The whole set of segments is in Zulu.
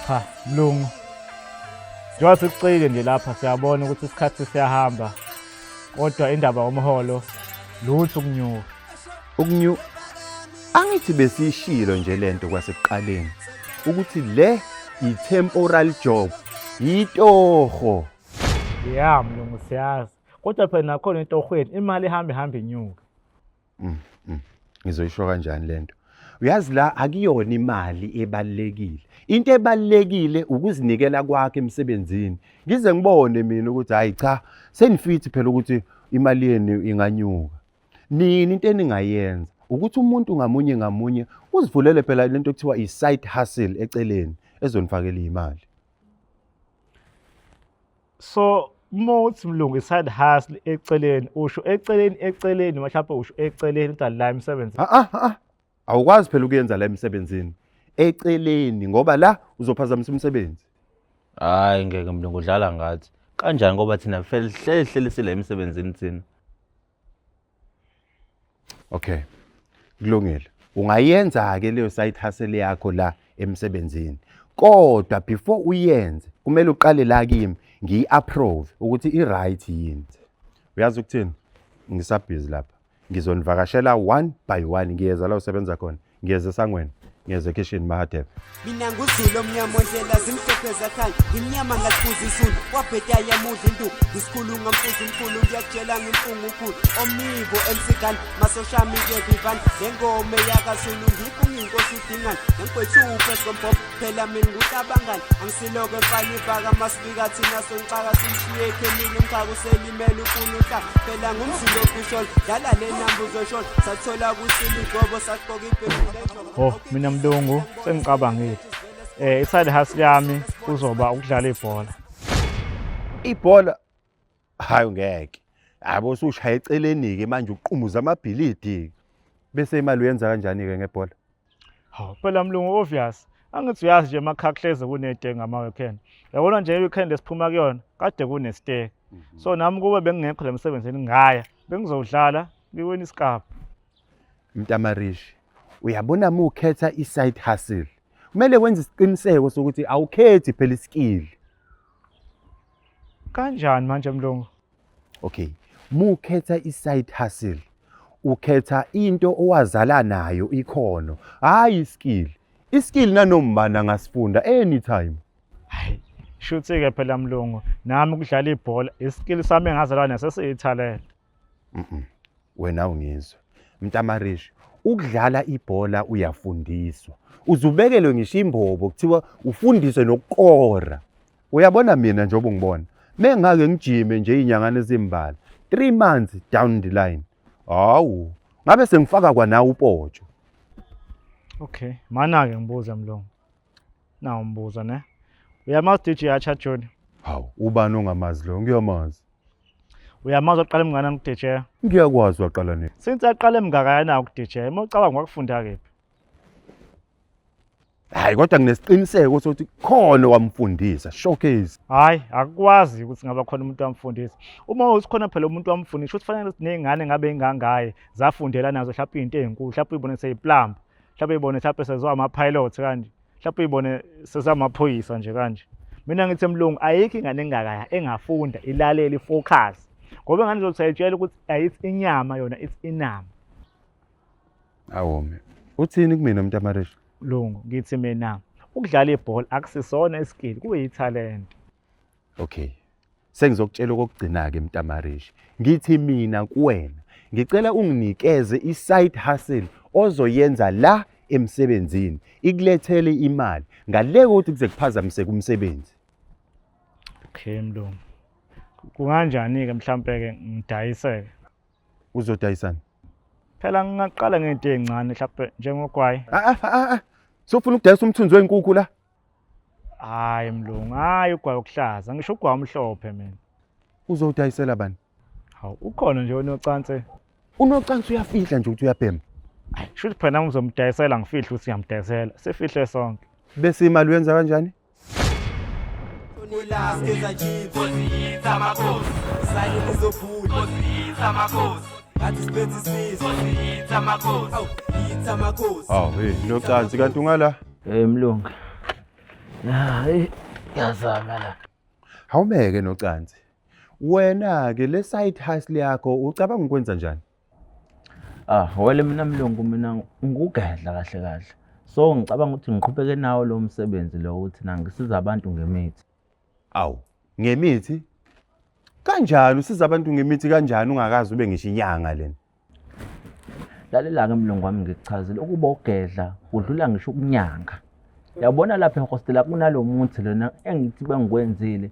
Cha, mlungu. Njengoba sikucike nje lapha siyabona ukuthi isikhathi siyahamba. Kodwa indaba yomholo lutho ukunyuka. Angithi besishilo nje lento kwasekuqaleni ukuthi le i-temporal job yitoho. Ya mlungu siyazi. Kodwa phela nakhona entorhweni imali ihamba inyuka. Ngizoyisho kanjani lento? Uyazi la akuyona imali ebalekile. Into ebalekile ukuzinikela kwakhe emsebenzini. Ngize ngibone mina ukuthi hayi cha, senifithi phela ukuthi imali yenu inganyuka. Nini into eningayenza ukuthi umuntu ngamunye uzivulele phela lento ekuthiwa i-side hustle eceleni ezonifakela imali. So mothi mlungu i-side hustle eceleni usho eceleni mhlawumbe usho eceleni ukuthi la emsebenzi. Awukwazi phela ukuyenza la emsebenzini eceleni ngoba la uzophazamisa umsebenzi. Hayi ngeke mlungu udlala ngathi. Kanjani ngoba thina hlele sile emsebenzini thina. Okay. Kulungile. Ungayenza ke leyo side hustle yakho la emsebenzini. Kodwa before uyenze kumele uqale la kimi ngiyi-approve ukuthi i-right yini. Uyazi ukuthini? Ngisabhizi lapha. Ngizonivakashela one by one ngiyeza la usebenza khona. Ngiyeza esangweni. Ngiyeza ekitchen Mahadebe. Mina nguzulu omnyama ondlela zimhlophe zakhanya imnyama ngaphuza isulu wabheda yamudla intu ngisikhulunga mfuzi mkhulu ngiyakutshela ngimfunga ukhulu omibo emsikani masoshami ke vivan ngengome yakasulu ngifunga inkosi udingani ngempethu upheskombob phela mina ngutabangani angisiloke mfana ibhaka masibika thina soncaka simshiye ekhemini umkhaka uselimela ukuluhla phela ngumzulu official dala le number uzoshona sathola kusile igobo saqoka ibhelu Mina mlungu sengicabangile. I-side hustle yami kuzoba ukudlala ibhola. Ibhola hayi ngeke. Yabo usushaya eceleni ke manje uqhumuza amabhilidi. Bese imali uyenza kanjani ke ngebhola? Phela mlungu obvious. Angithi uyazi nje emakhakleze kunedenge ngama-weekend. Yabona nje i-weekend esiphuma kuyona kade kunesteke. So nami kube bengingekho lemsebenzini ngaya bengizodlala ngiwena isikapa. Mntamarishi, uyabona uma ukhetha i-side hustle. Kumele wenze isiqiniseko sokuthi awukhethi phela iskill. Kanjani manje mlungu? Okay. Uma ukhetha i-side hustle, ukhetha into owazala nayo ikhono, hayi iskill. Iskill nanoma angasifunda anytime. Hayi, shuthi ke phela mlungu, nami ukudlala ibhola, iskill sami engazalwa naso sesiyithalent. Wena ungizwa. Mntamarishi, ukudlala ibhola uyafundiswa. Uzubekelwe ngisho imbobo kuthiwa ufundiswe nokuqora. Uyabona mina njengoba ungibona. Mengake ngijime nje izinyangane ezimbala. 3 months down the line. Hawu, ngabe sengifaka kwa nawe upotsho. Okay, mana ke ngibuza mlungu. Na umbuzo ne. Uyamazi DJ Acha John? Hawu, ubani ongamazi lo? Ngiyamazi. Uyamazi oqala emngana ku-DJ? Ngiyakwazi waqala nini? Since aqala emngakayana ku-DJ, mawucabanga wakufunda kephi? Hayi kodwa nginesiqiniseko sokuthi khona wamfundisa, showcase. Hayi, akukwazi ukuthi ngaba khona umuntu wamfundisa. Uma usikhona phela umuntu wamfundisa, ukuthi fanele sinezingane ngabe ingangaye zafundela nazo mhlawumbe izinto ezinkulu, mhlawumbe ibone seyiplumber, mhlawumbe ibone mhlawumbe seziwa ama-pilot kanje, mhlawumbe ibone sezamaphoyisa nje kanje. Mina ngithi mlungu ayikho ingane engakaya engafunda ilalela ifocus. Ngoba ingane izotshela ukuthi ayithi inyama yona it's inama. Awome. Uthini kumina Mntamarishi? Lungu ngithi mina ukudlala ibhola akusisona iskill kuyithalent. Okay. Sengizokutshela okugcina ke Mntamarishi. Ngithi mina kuwena ngicela unginikeze i-side hustle ozoyenza la emsebenzini ikulethele imali ngale ukuthi kuze kuphazamise kumsebenzi. Okay mlungu. Kunganjani ke mhlambe ke ngidayiseke? Uzodayisana? Phela ngingaqala ngento ezincane mhlawumbe njengogwayi. Sofuna ukudayisa umthunzi wenkukhu la? Hayi mlungu, hayi ugwayi okuhlaza, ngisho ugwayi omhlophe mina. Uzodayisela bani? Hawu, ukhona nje unocansi. Unocansi uyafihla nje ukuthi uyabhema. Hayi, shuthi phela ngizomdayisela ngifihla ukuthi ngiyamdayisela. Sifihle sonke. Bese imali uyenza kanjani? Hey, nocansi kanti ungala? Mlungu. Hayi, yazama la. Awumeke nocansi. Wena ke le side hustle yakho ucabanga ukwenza njani? Wele mina Mlungu mina ngugedla kahle kahle. So ngicabanga ukuthi ngiqhubeke nawo lo msebenzi lo ukuthi ngisiza abantu ngemithi. Awu, ngemithi? Kanjani usiza abantu ngemithi kanjani ungakazi ube ngisho inyanga lena? Lalela ke Mlungu wami ngikuchazile ukuba ugedla udlula ngisho ukunyanga. Yabona lapha ehostela kunalomuthi lona engithi bengikwenzile.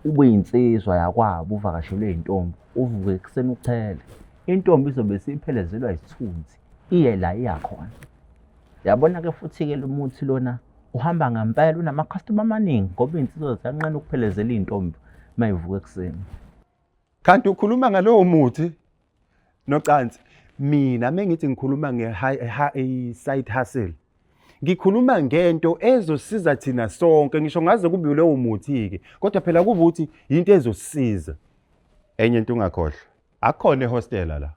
Ube yinsizwa yakwabo uvakashelwe intombi, uvuke ekseni uqhele. Intombi izobe siphelezelwa isithunzi, iye la iyakhona. Yabona ke futhi ke lo muthi lona uhamba ngempela unama customer amaningi ngoba insizwa ziyanqena ukuphelezela intombi mayivuka ekseni. Kanti ukhuluma ngalowo muthi? Nocansi, mina mengithi ngikhuluma side hustle. Ngikhuluma ngento ezosiza thina sonke ngisho ngaze kube lowo muthi ke kodwa phela kuba uthi into ezosiza. Enye into ungakhohlwa, akukhona ehostela la.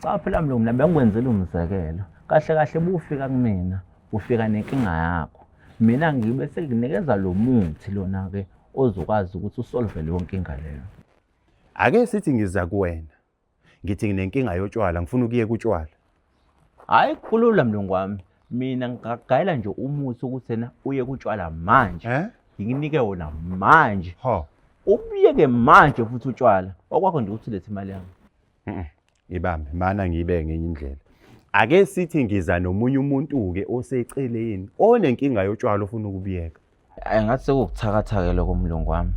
Cha phela Mlungu mina bengikwenzela umzekelo. Kahle kahle bufika kumina, ufika nenkinga yakho. Mina ngibe senginikeza lo muthi lona ke ozokwazi ukuthi usolve leyo nkinga leyo. Ake sithi ngiza kuwena. Ngithi nginenkinga yotshwala, ngifuna ukuyeka utshwala. Hayi kulula Mlungu wami. Mina ngigayela nje umuthi ukuthi yena uye kutshwala manje. Nginike wona manje. Ubiyeke manje futhi utshwala. Okwakho nje ukuthi lethe imali yami. Ibambe mana ngibe ngenye indlela. Ake sithi ngiza nomunye umuntu ke oseceleni onenkinga yotshwala ofuna ukubiyeka. Ngathi sekukuthakathake lokho Mlungu wami.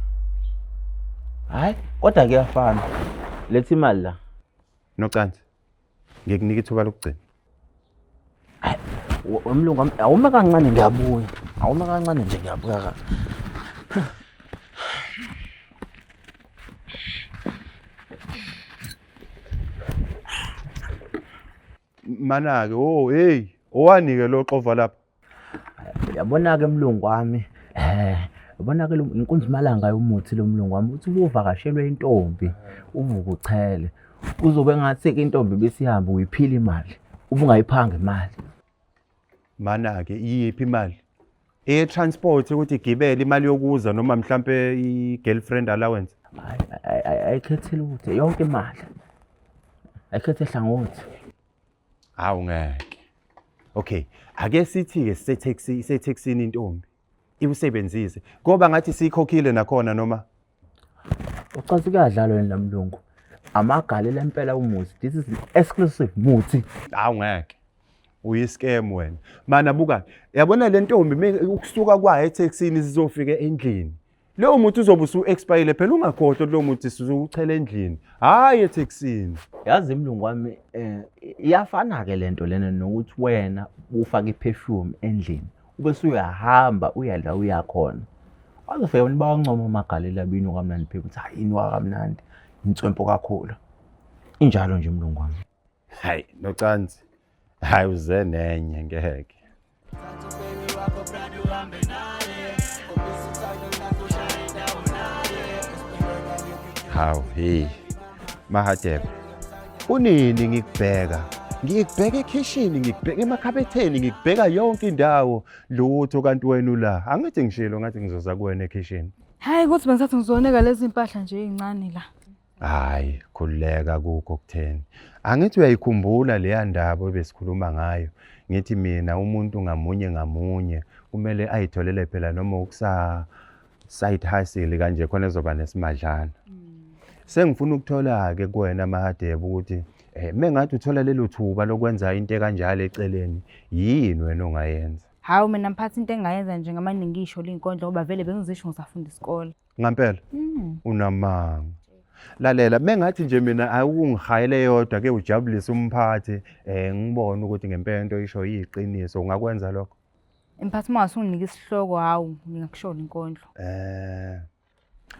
Hayi kodwa kuyafana. Lethe imali la. Nocansi. Ngikunika ithuba lokugcina. Mlungu wami awuma kancane ngiyabuya. Awuma kancane nje ngiyabuya. Mana ke hey owanike lo xova lapha. Yabona ke Mlungu wami yabona ke inkunzi malanga yomuthi lo Mlungu wami uthi ubuvakashelwe intombi uvuka uchele uzobe ngathi ke intombi besihamba uyiphila imali ubungayiphanga imali. Mana ke iyiphi imali? Transport ukuthi igibele imali yokuza noma mhlambe i-girlfriend allowance. Ayikhethile ukuthi yonke imali. Ayikhethe hlangothi. Hawu ngeke. Okay, ake sithi ke setaxini intombi. Iwusebenzise ngoba ngathi sikhokhile nakhona noma ucathi kuyadlalwa yena Mlungu. Amagalela impela umuthi. This is an exclusive muthi. Hawu ngeke. Uyiscam wena. Mana buka, yabona le ntombi ukusuka kwayo etaxini sizofika endlini. Leyo muthi uzobe usu-expire phela ungakhohlwa lo muthi sizokuchela endlini. Hayi etaxini. Yazi Mlungu wami iyafana ke lento lena nokuthi wena ufaka iperfume endlini. Ubese uyahamba uyadla uyakhona. Azofika abantu bawancoma amagalela bini kamnandi phela uthi hayi ini wakamnandi. Intswempo kakhulu. Injalo nje Mlungu wami. Hayi nocansi. Hayi uze nenye ngeke. Hawu hey Mahadebe. Unini ngikubheka? Ngikubheka ekitchen, ngikubheka emakhabetheni, ngikubheka yonke indawo lutho kanti wena ula. Angithi ngishilo ngathi ngizoza kuwena ekitchen. Hayi kuthi bengisathi ngizoneka lezi impahla nje ezincane la. Hayi khuleka kukho kutheni. Angithi uyayikhumbula leya ndaba ebesikhuluma ngayo. Ngithi mina umuntu ngamunye kumele ayitholele phela noma ukusa side hustle kanje khona ezoba nesimadlana. Sengifuna ukuthola ke kuwena Mahadebe ukuthi mengathi uthola lelo thuba lokwenza into kanjalo eceleni yini wena ongayenza? Hawu mina mphathi into engayenza nje ngamanye ngisho linkondlo ngoba vele bengizisho ngisafunda isikole. Ngampela? Unamanga. Lalela mengathi nje mina awungihayele yodwa ke ujabulise umphathi ngibone ukuthi ngempela into isho yiqiniso ungakwenza lokho. Mphathi masunginika isihloko hawu ngingakushona inkondlo.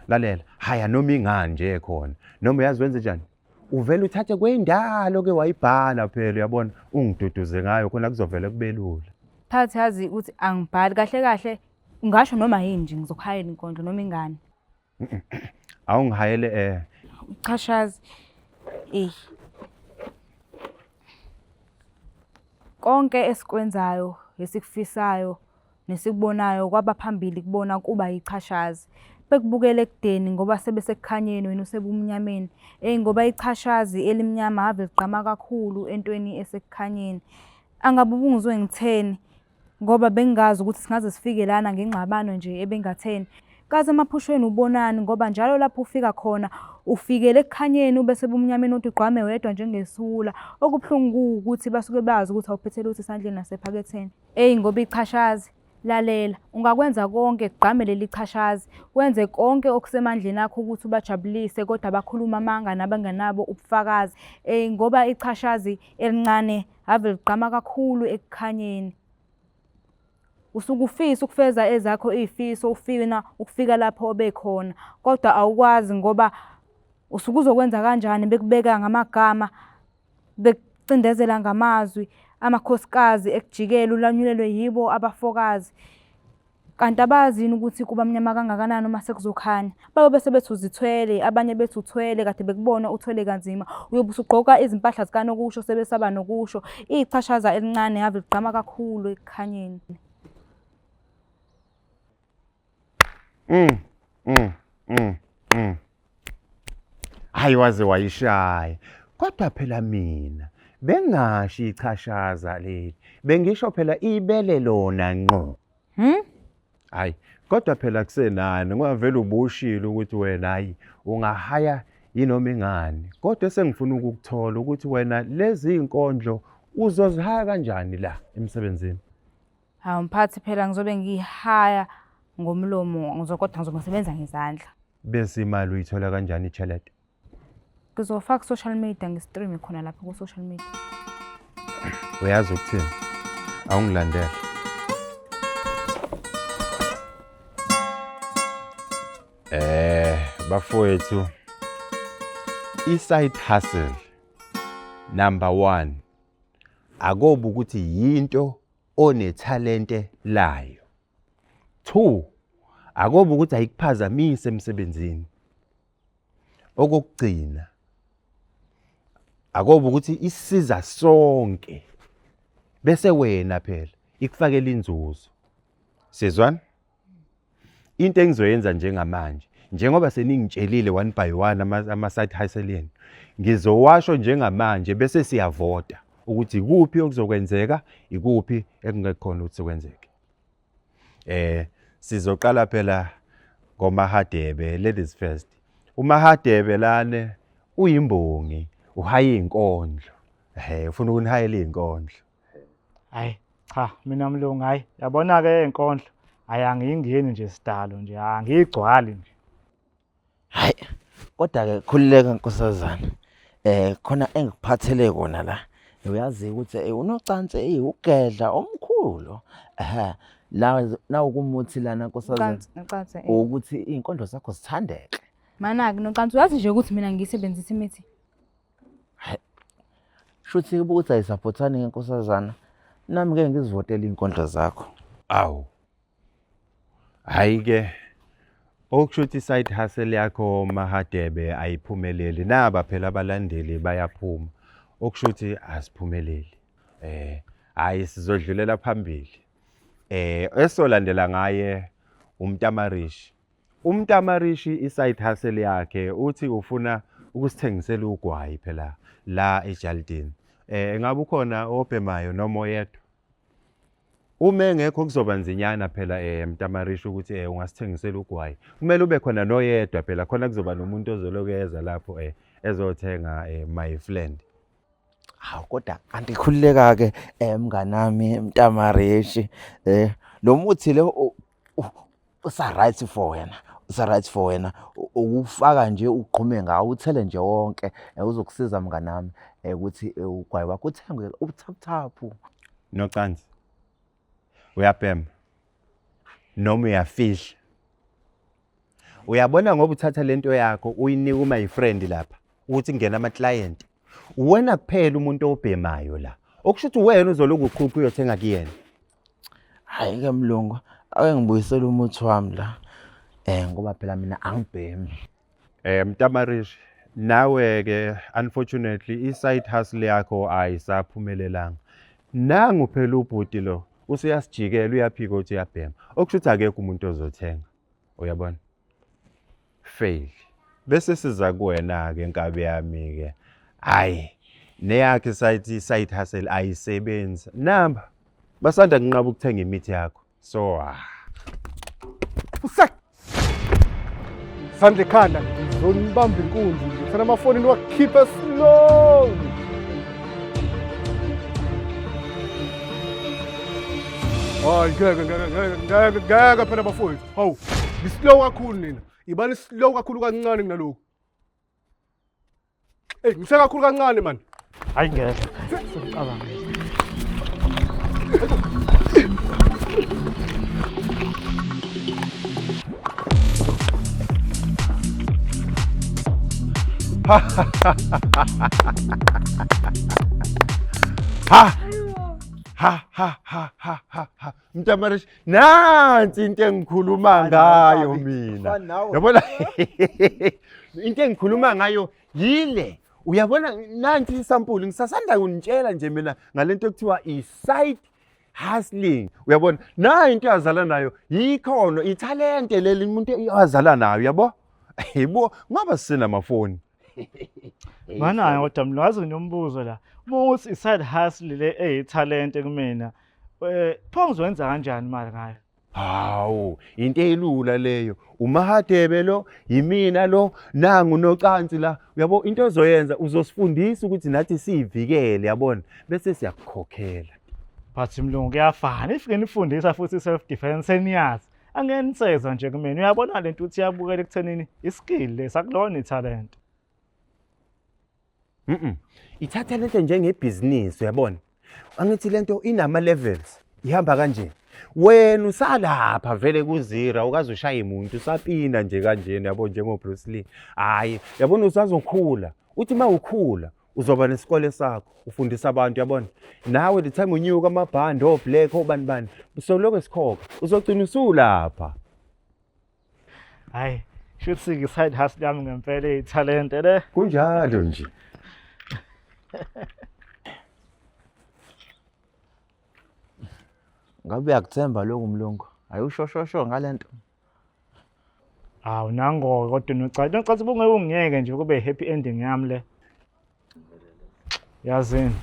Lalela haya noma ingani nje khona noma uyazi wenze njani uvela uthathe kwendalo ke wayibhala phela uyabona ungiduduze ngayo khona kuzovela kubelula. Phathi yazi ukuthi angibhali kahle kahle ungasho noma yini nje ngizokuhayela inkondlo noma ingane. Awungihayele Chashazi konke esikwenzayo esikufisayo nesikubonayo kwabaphambili kubona kuba yichashazi. Bekubukela ekudeni ngoba sebesekukhanyeni wena usebumnyameni. Ngoba ichashazi elimnyama ave liqhama kakhulu entweni esekukhanyeni. Angabe ubungizwe ngitheni ngoba bengazi ukuthi singaze sifike lana ngengxabano nje ebengatheni. Kaze emaphushweni ubonani ngoba njalo lapho ufika khona ufikele ekukhanyeni ube sebumnyameni uthi ugqame wedwa njengesula. Okubuhlungu ukuthi basuke bazi ukuthi awuphethe lutho esandleni nasephaketheni. Ngoba ichashazi lalela ungakwenza konke kugqame leli chashazi wenze konke okusemandleni akho ukuthi ubajabulise kodwa bakhuluma amanga nabangenabo ubufakazi. Ngoba ichashazi elincane ave liqhama kakhulu ekukhanyeni. Usuke ufisa ukufeza ezakho izifiso ufina ukufika lapho obekhona kodwa awukwazi ngoba usuke uzokwenza kanjani bekubeka ngamagama bekucindezela ngamazwi amakhosikazi ekujikela ulanyulelwe yibo abafokazi. Kanti abazini ukuthi kuba mnyama kangakanani uma sekuzokhanya. Bayobe sebethi uzithwele abanye bethi uthwele kade bekubona uthwele kanzima uyobe usugqoka izimpahla zikanokusho sebesaba nokusho. Ichashaza elincane ave liqhama kakhulu ekukhanyeni. Hayi waze wayishaya. Kodwa phela mina bengashi ichashaza leli. Bengisho phela ibele lona ngqo. Hayi, kodwa phela kusenani ngoba vele ubushilo ukuthi wena hayi ungahaya yinoma ingani. Kodwa sengifuna ukukuthola ukuthi wena lezi inkondlo uzozihaya kanjani la emsebenzini. Hawu mphathi phela ngizobe ngihaya ngomlomo ngizokodwa ngizosebenza ngezandla. Bese imali uyithola kanjani iChalete? Ngizofaka social media ngistream khona lapha ku social media. Uyazi ukuthini? Awungilandela. Bafowethu i-side hustle number 1 akobe ukuthi yinto onethalente layo. 2 akobe ukuthi ayikuphazamise emsebenzini. Okugcina akobe ukuthi isiza sonke bese wena phela ikufakela inzuzo. Sizwana? Into engizoyenza njengamanje njengoba seningitshelile one by one ama side hustle ngizowasho njengamanje bese siyavota ukuthi ikuphi okuzokwenzeka ikuphi ekungekhona ukuthi kwenzeke. Sizoqala phela ngoMahadebe, ladies first. uMahadebe lana uyimbongi uhaye inkondlo. Ufuna ukunihayela inkondlo. Hayi cha mina Mlungu hayi yabona ke inkondlo ayangingeni nje sidalo nje angigcwali nje. Hayi kodwa ke khulileka nkosazana. Khona engikuphathele kona la. Uyazi ukuthi unocansi ugedla omkhulu. La ukumuthi lana nkosazana. Ngicathi ukuthi inkondlo zakho sithandeke. Mana-ke nocansi uyazi nje ukuthi mina ngiyisebenzisa imithi. Shuthi ukuthi ayisupportani ngenkosazana. Nami ke ngizivotela inkondlo zakho. Awu. Hayi ke okushuthi side hustle yakho Mahadebe ayiphumeleli naba phela abalandeli bayaphuma. Okushuthi asiphumeleli. Hayi sizodlulela phambili. Esolandela ngaye uMtamarishi. uMtamarishi iside hustle yakhe uthi ufuna ukusithengisela ugwayi phela la eJaldini. Ngabe ukhona obhemayo noma oyedwa? Uma engekho kuzoba nzinyana phela Mtamarishi ukuthi ungasithengisela ugwayi. Kumele ube khona noyedwa phela khona kuzoba nomuntu ozolokeza lapho ezothenga my friend. Hawu kodwa kanti khulileka ke mnganami Mtamarishi lo muthi le usa right for wena. Usa right for wena ukufaka nje uqhume ngawo uthele nje wonke uzokusiza mnganami ukuthi ugwayi wakho uthengwe ubuthaphu. Nocansi. Uyabhema. Noma uyafihla. Uyabona ngoba uthatha lento yakho uyinika uma yifriend lapha ukuthi ngena ama client. Wena kuphela umuntu obhemayo la. Okushuthi wena uzoloku uqhupha uyothenga kuyena. Hayi ke Mlungu ake ngibuyisela umuthi wami la. Ngoba phela mina angibhemi. Mtamarishi nawe ke unfortunately iside hustle yakho ayisaphumelelanga. Nangu phela ubhuti lo usuyasijikela uyaphika uthi uyabhema okusho ukuthi akekho umuntu ozothenga uyabona fail bese siza kuwena ke nkabe yami ke hayi neyakhe side hustle ayisebenza namba basanda kunqaba ukuthenga imithi yakho so Usek! Sandle ekhanda ngizonibamba inkunzi nje. Fana amafoni niwakhiphe slowly. Hayi ngeke phela bafowethu. Hawu, ngislow kakhulu nina. Ibani slow kakhulu kancane kunalokho. Ngise kakhulu kancane man. Hayi ngeke. Sicabanga. Mntamarish nansi into engikhuluma ngayo mina yabona into engikhuluma ngayo yile uyabona nansi isampuli ngisasanda kunitshela nje mina ngalento ekuthiwa i-side hustling uyabona na into yazala nayo yikhono ithalente leli umuntu yazala nayo yabo yibo ngaba sina amafoni Mana kodwa mina wazi nginombuzo la. Uma uthi i-side hustle le eyithalente kumina, pho ngizowenza kanjani imali ngayo? Hawu, into elula leyo. Umahadebe lo, yimina lo, nangu nocansi la. Uyabo into ozoyenza uzosifundisa ukuthi nathi siyivikele yabona bese siyakukhokhela. But mlungu kuyafana. Ifike nifundisa futhi self defense eniyazi. Angeniseza nje kumina. Uyabona lento uthi yabukela ekuthenini iskill lesakulona italent. Ithatha lento njengebhizinisi uyabona. Angithi lento inama levels. Ihamba kanje. Wena usalapha vele ku0 awukazi ushaya umuntu usapina nje kanjena yabo njengo Bruce Lee. Hayi, yabona usazokhula. Uthi mawukhula uzoba nesikole sakho, ufundisa abantu yabona. Nawe the time unyuka amabhandi oblack obani usoloko esikhokha. Uzogcina usulapha. Hayi, shothi ke side hustle yami ngempela italent le. Kunjalo nje. Ngabe uyakuthemba lokho mlungu? Ayushoshosho ngalento. Hawu nango kodwa nocathi bungeke ungiyeke nje kube happy ending yami le. Yazini.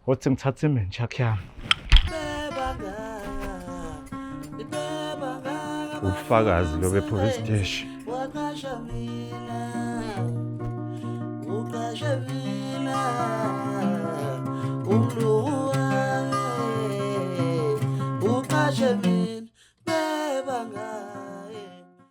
Uthi ngithathe imenchak yami. Ufakazi lo be-police station. Uqashe mina beba